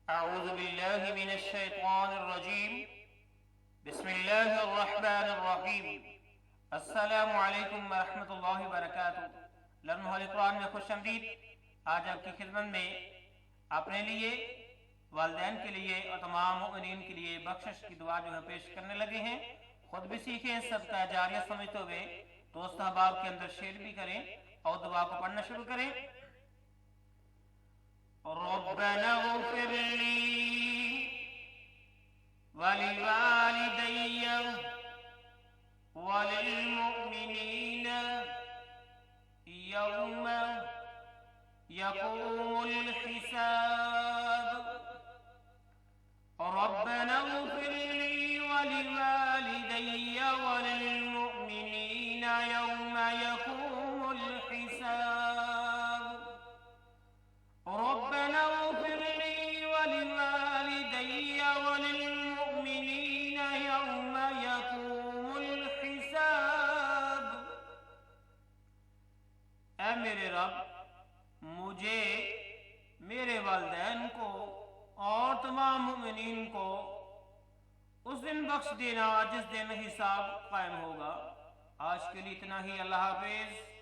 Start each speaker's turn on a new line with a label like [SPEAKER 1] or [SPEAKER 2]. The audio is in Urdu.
[SPEAKER 1] أعوذ بالله من الشيطان الرجيم بسم الله الرحمن الرحيم السلام علیکم ورحمۃ اللہ وبرکاتہ۔ لرن ہول قرآن میں خوش آمدید۔ آج آپ کی خدمت میں اپنے لیے، والدین کے لیے اور تمام مؤمنین کے لیے بخشش کی دعا جو ہے پیش کرنے لگے ہیں۔ خود بھی سیکھیں، سب کا جاریہ سمجھتے ہوئے دوست احباب کے اندر شیئر بھی کریں اور دعا کو پڑھنا شروع کریں۔ ربنا اغفر لي ولوالدي وللمؤمنين يوم يقوم الحساب ربنا اغفر لي ولوالدي وللمؤمنين يوم يقوم الحساب ربنا اغفر لي ولوالدي وللمؤمنين يوم يقوم الحساب۔ اے میرے رب، مجھے، میرے والدین کو اور تمام مومنین کو اس دن بخش دینا جس دن حساب قائم ہوگا۔ آج کے لیے اتنا ہی، اللہ حافظ۔